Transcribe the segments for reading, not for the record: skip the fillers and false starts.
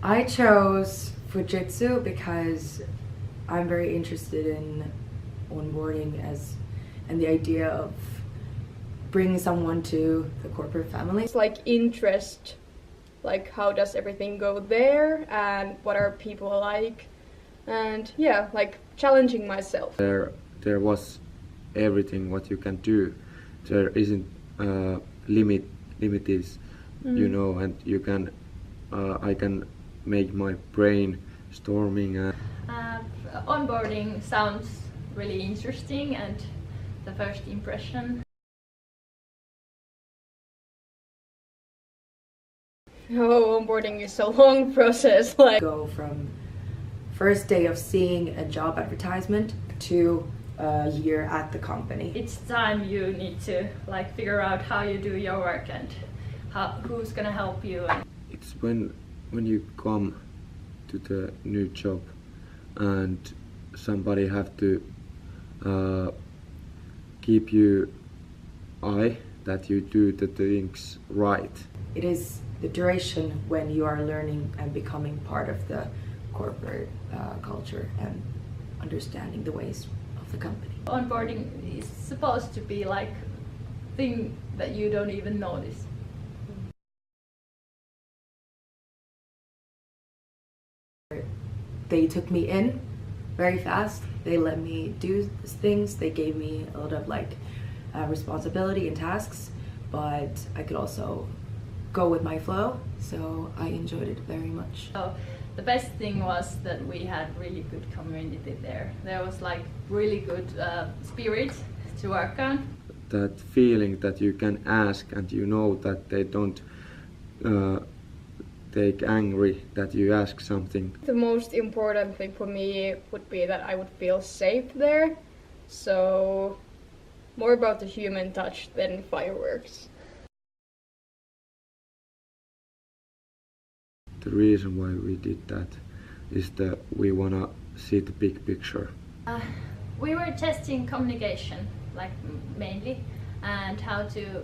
I chose Fujitsu because I'm very interested in onboarding and the idea of bringing someone to the corporate family. It's like interest, like how does everything go there and what are people like, and yeah, like challenging myself. There was everything what you can do. There isn't limits, you know, and you can I can make my brain storming. Onboarding sounds really interesting, and the first impression. Oh, onboarding is a long process. Like Go from first day of seeing a job advertisement to a year at the company. It's time you need to like figure out how you do your work and who's gonna help you. It's when you come to the new job and somebody have to keep you eye that you do the things right. It is the duration when you are learning and becoming part of the corporate culture and understanding the ways of the company. Onboarding is supposed to be like thing that you don't even notice. They took me in very fast. They let me do things. They gave me a lot of like responsibility and tasks, but I could also go with my flow, so I enjoyed it very much. So the best thing was that we had really good community there. There was like really good spirit to work on. That feeling that you can ask and you know that they don't take angry that you ask something. the most important thing for me would be that I would feel safe there. So more about the human touch than fireworks. The reason why we did that is that we wanna see the big picture. We were testing communication, like mainly, and how to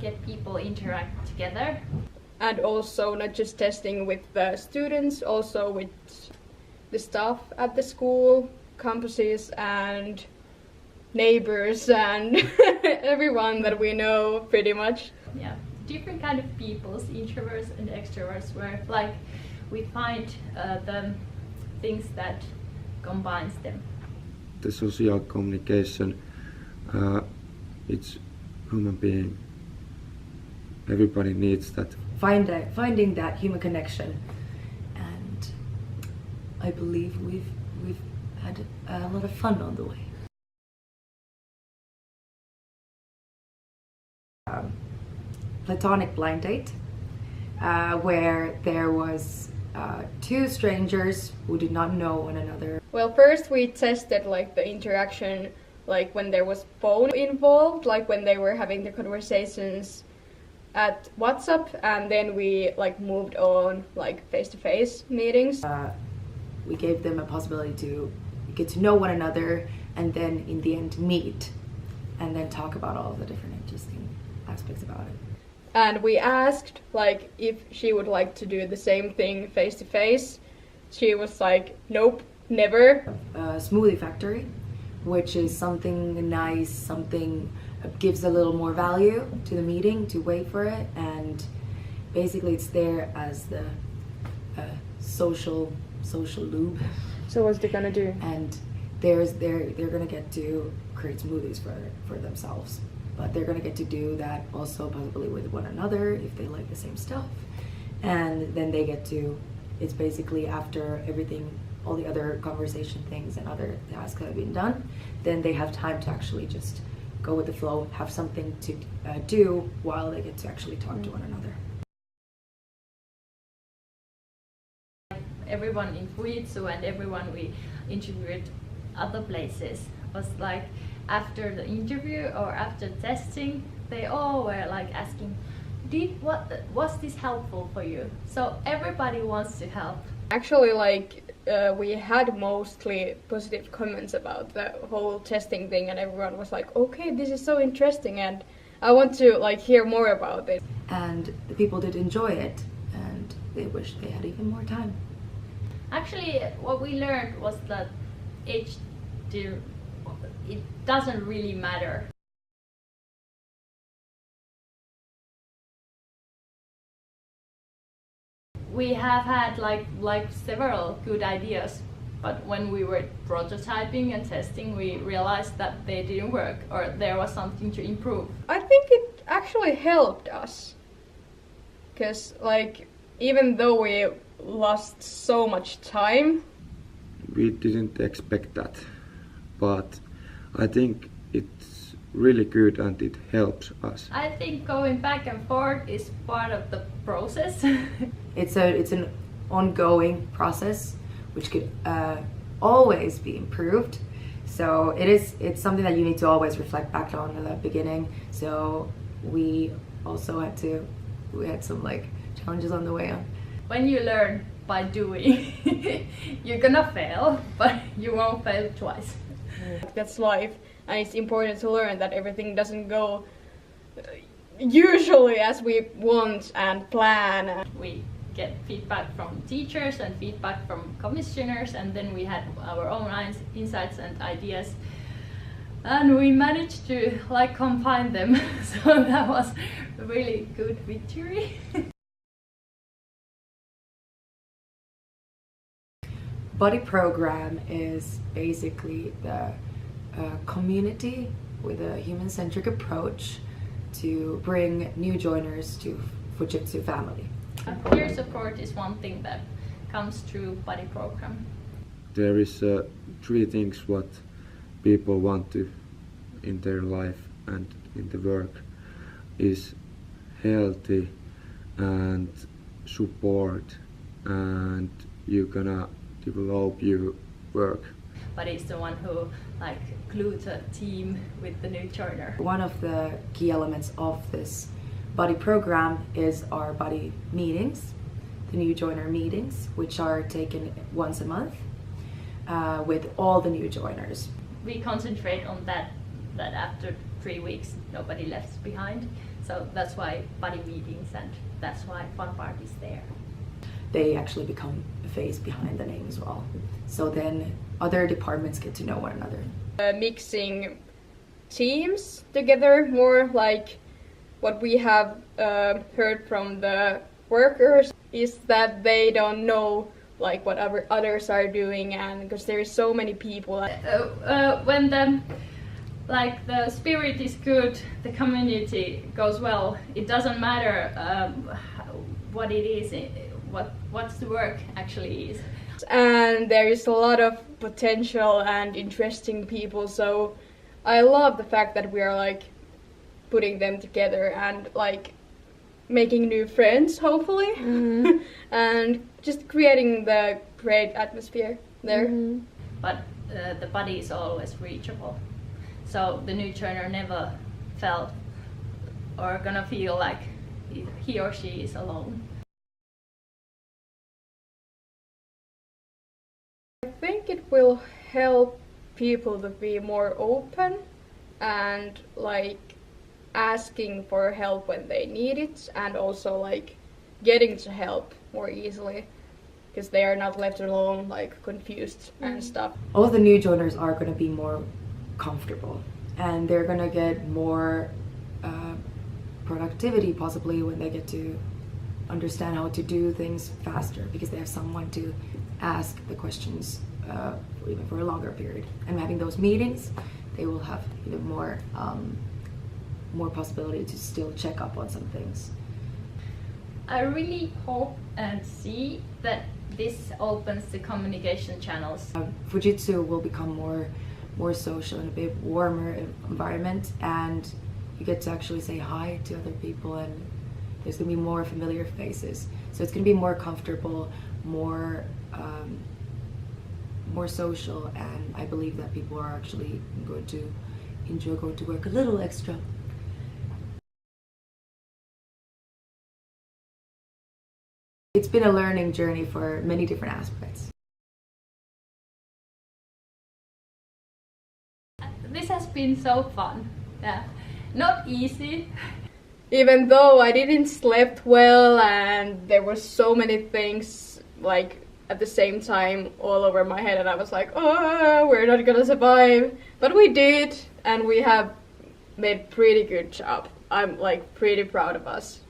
get people interact together. And also not just testing with the students, also with the staff at the school, campuses and neighbors and everyone that we know pretty much. Yeah, different kind of peoples, introverts and extroverts, where like we find the things that combines them. The social communication, it's human being. Everybody needs that. Finding that human connection, and I believe we've had a lot of fun on the way. Platonic blind date, where there was two strangers who did not know one another. Well, first we tested like the interaction, like when there was phone involved, like when they were having the conversations at WhatsApp, and then we like moved on like face-to-face meetings. We gave them a possibility to get to know one another and then in the end meet and then talk about all the different interesting aspects about it. And we asked like if she would like to do the same thing face-to-face. She was like, nope, never. Smoothie factory, which is something nice, something gives a little more value to the meeting, to wait for it, and basically it's there as the social lube. So what's they gonna do? And they're gonna get to create smoothies for themselves, but they're gonna get to do that also possibly with one another if they like the same stuff, and then they get to, it's basically after everything, all the other conversation things and other tasks have been done, then they have time to actually just go with the flow, have something to do while they get to actually talk to one another. Everyone in Fujitsu and everyone we interviewed other places was like, after the interview or after testing, they all were like asking, was this helpful for you? So everybody wants to help. Actually, like we had mostly positive comments about the whole testing thing, and everyone was like, okay, this is so interesting and I want to like hear more about it. And the people did enjoy it, and they wish they had even more time. Actually, what we learned was that age, it doesn't really matter. We have had like several good ideas, but when we were prototyping and testing, we realized that they didn't work or there was something to improve. I think it actually helped us. Because, like, even though we lost so much time, We didn't expect that, but I think it's really good and it helps us. I think going back and forth is part of the process. It's an ongoing process which could always be improved. So it's something that you need to always reflect back on in the beginning. So we also had some like challenges on the way on. When you learn by doing, you're gonna fail, but you won't fail twice. that's life. And it's important to learn that everything doesn't go usually as we want and plan. We get feedback from teachers and feedback from commissioners, and then we had our own insights and ideas, and we managed to like combine them. So that was a really good victory. Buddy program is basically the community with a human-centric approach to bring new joiners to Fujitsu family. Peer support is one thing that comes through Buddy program. There is three things what people want to in their life and in the work is healthy and support, and you're gonna develop your work. Buddy is the one who like glued a team with the new joiner. One of the key elements of this buddy program is our buddy meetings, the new joiner meetings, which are taken once a month with all the new joiners. We concentrate on that after 3 weeks nobody left behind. So that's why buddy meetings, and that's why fun part is there. They actually become the face behind the name as well. So then other departments get to know one another. Mixing teams together, more like what we have heard from the workers is that they don't know like what others are doing, and because there is so many people. When the spirit is good, the community goes well. It doesn't matter what it is, what's the work actually is. And there is a lot of potential and interesting people, so I love the fact that we are like putting them together and like making new friends, hopefully. And just creating the great atmosphere there. But the buddy is always reachable, so the new joiner never felt or gonna feel like he or she is alone. I think it will help people to be more open and like asking for help when they need it, and also like getting to help more easily because they are not left alone like confused and stuff. All the new joiners are going to be more comfortable, and they're going to get more productivity possibly when they get to understand how to do things faster because they have someone to ask the questions even for a longer period. And having those meetings, they will have even more possibility to still check up on some things. I really hope and see that this opens the communication channels. Fujitsu will become more social and a bit warmer environment, and you get to actually say hi to other people, and there's going to be more familiar faces. So it's going to be more comfortable, more social, and I believe that people are actually going to enjoy going to work a little extra. It's been a learning journey for many different aspects. This has been so fun. Yeah, not easy. even though I didn't slept well and there were so many things like at the same time all over my head, and I was like, oh, we're not gonna survive. But we did, and we have made pretty good job. I'm like pretty proud of us.